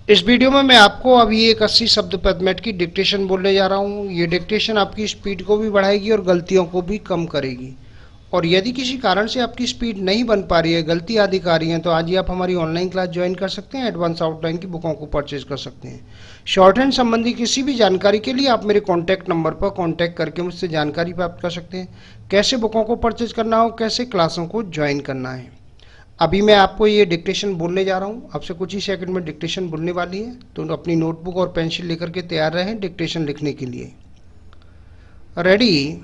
इस वीडियो में मैं आपको अभी एक 80 शब्द प्रति मिनट की डिक्टेशन बोलने जा रहा हूँ। ये डिक्टेशन आपकी स्पीड को भी बढ़ाएगी और गलतियों को भी कम करेगी। और यदि किसी कारण से आपकी स्पीड नहीं बन पा रही है, गलती आदि आ रही है, तो आज ही आप हमारी ऑनलाइन क्लास ज्वाइन कर सकते हैं। एडवांस आउटलाइन की बुकों को परचेज कर सकते हैं। शॉर्ट हैंड संबंधी किसी भी जानकारी के लिए आप मेरे कॉन्टैक्ट नंबर पर कॉन्टैक्ट करके मुझसे जानकारी प्राप्त कर सकते हैं। कैसे बुकों को परचेज करना हो, कैसे क्लासों को ज्वाइन करना है। अभी मैं आपको ये डिक्टेशन बोलने जा रहा हूँ। आपसे कुछ ही सेकंड में डिक्टेशन बोलने वाली है, तो अपनी नोटबुक और पेंसिल लेकर के तैयार रहें डिक्टेशन लिखने के लिए। रेडी।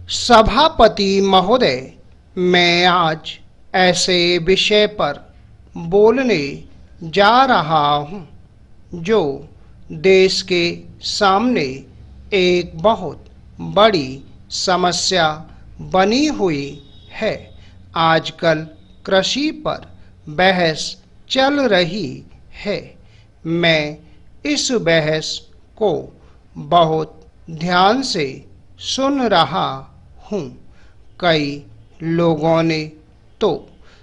सभापति महोदय, मैं आज ऐसे विषय पर बोलने जा रहा हूँ जो देश के सामने एक बहुत बड़ी समस्या बनी हुई है। आजकल कृषि पर बहस चल रही है। मैं इस बहस को बहुत ध्यान से सुन रहा हूँ। कई लोगों ने तो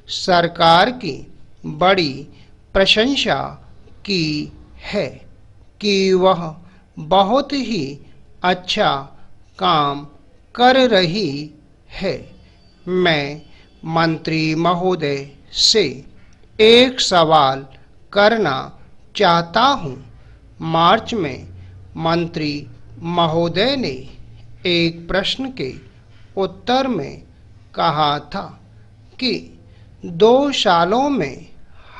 सरकार की बड़ी प्रशंसा की है कि वह बहुत ही अच्छा काम कर रही है। मैं मंत्री महोदय से एक सवाल करना चाहता हूँ। मार्च में मंत्री महोदय ने एक प्रश्न के उत्तर में कहा था कि 2 सालों में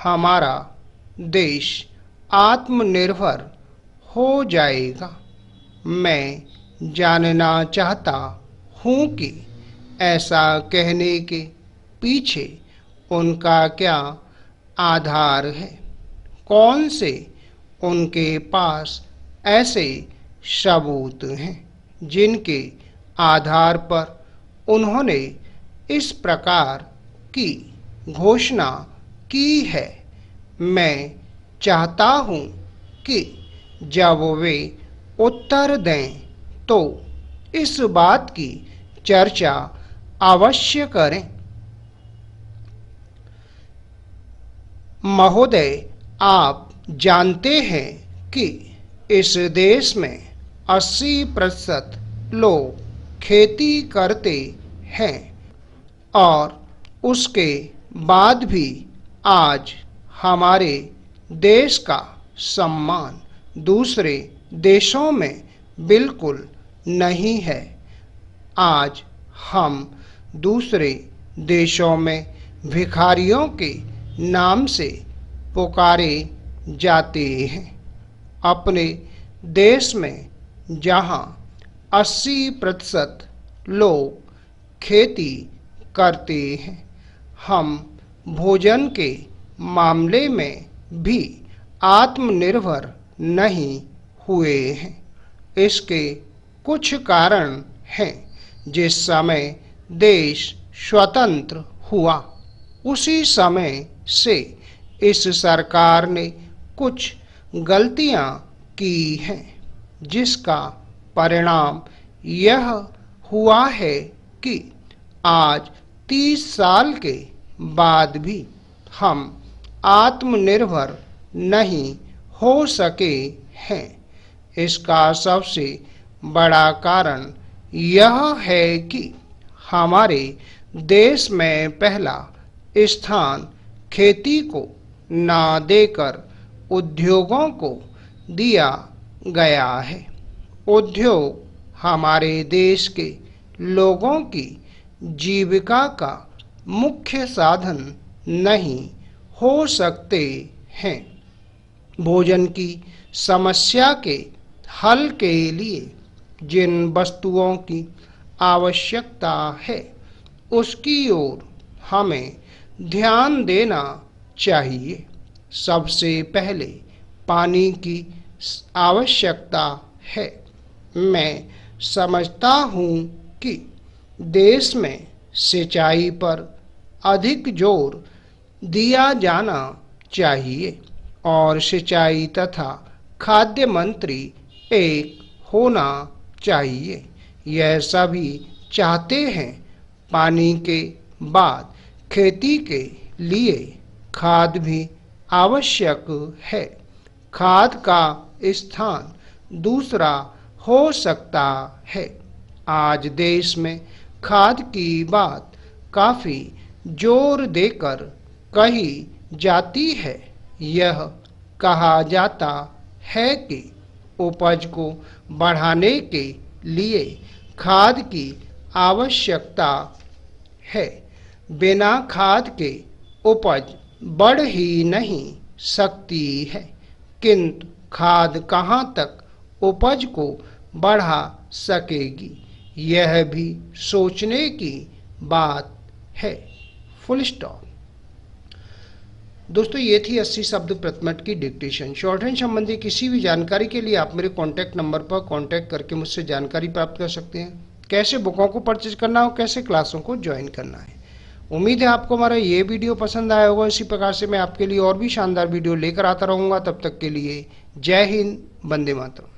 हमारा देश आत्मनिर्भर हो जाएगा। मैं जानना चाहता हूँ कि ऐसा कहने के पीछे उनका क्या आधार है। कौन से उनके पास ऐसे सबूत हैं जिनके आधार पर उन्होंने इस प्रकार की घोषणा की है। मैं चाहता हूँ कि जब वे उत्तर दें तो इस बात की चर्चा अवश्य करें। महोदय, आप जानते हैं कि इस देश में 80% लोग खेती करते हैं और उसके बाद भी आज हमारे देश का सम्मान दूसरे देशों में बिल्कुल नहीं है। आज हम दूसरे देशों में भिखारियों के नाम से पुकारे जाते हैं। अपने देश में जहां 80% लोग खेती करते हैं, हम भोजन के मामले में भी आत्मनिर्भर नहीं हुए हैं। इसके कुछ कारण हैं। जिस समय देश स्वतंत्र हुआ, उसी समय से इस सरकार ने कुछ गलतियां की हैं, जिसका परिणाम यह हुआ है कि आज 30 साल के बाद भी हम आत्मनिर्भर नहीं हो सके हैं। इसका सबसे बड़ा कारण यह है कि हमारे देश में पहला स्थान खेती को ना देकर उद्योगों को दिया गया है। उद्योग हमारे देश के लोगों की जीविका का मुख्य साधन नहीं हो सकते हैं। भोजन की समस्या के हल के लिए जिन वस्तुओं की आवश्यकता है, उसकी ओर हमें ध्यान देना चाहिए। सबसे पहले पानी की आवश्यकता है। मैं समझता हूँ कि देश में सिंचाई पर अधिक जोर दिया जाना चाहिए और सिंचाई तथा खाद्य मंत्री एक होना चाहिए। यह सभी चाहते हैं। पानी के बाद खेती के लिए खाद भी आवश्यक है। खाद का स्थान दूसरा हो सकता है। आज देश में खाद की बात काफी जोर देकर कही जाती है। यह कहा जाता है कि उपज को बढ़ाने के लिए खाद की आवश्यकता है। बिना खाद के उपज बढ़ ही नहीं सकती है, किंतु खाद कहाँ तक उपज को बढ़ा सकेगी, यह भी सोचने की बात है। Full stop. दोस्तों, ये थी 80 शब्द प्रति मिनट की डिक्टेशन। शॉर्टहैंड संबंधी किसी भी जानकारी के लिए आप मेरे कॉन्टैक्ट नंबर पर कॉन्टैक्ट करके मुझसे जानकारी प्राप्त कर सकते हैं। कैसे बुकों को परचेज करना हो, कैसे क्लासों को ज्वाइन करना है। उम्मीद है आपको हमारा ये वीडियो पसंद आया होगा। इसी प्रकार से मैं आपके लिए और भी शानदार वीडियो लेकर आता रहूँगा। तब तक के लिए जय हिंद, वंदे मातरम।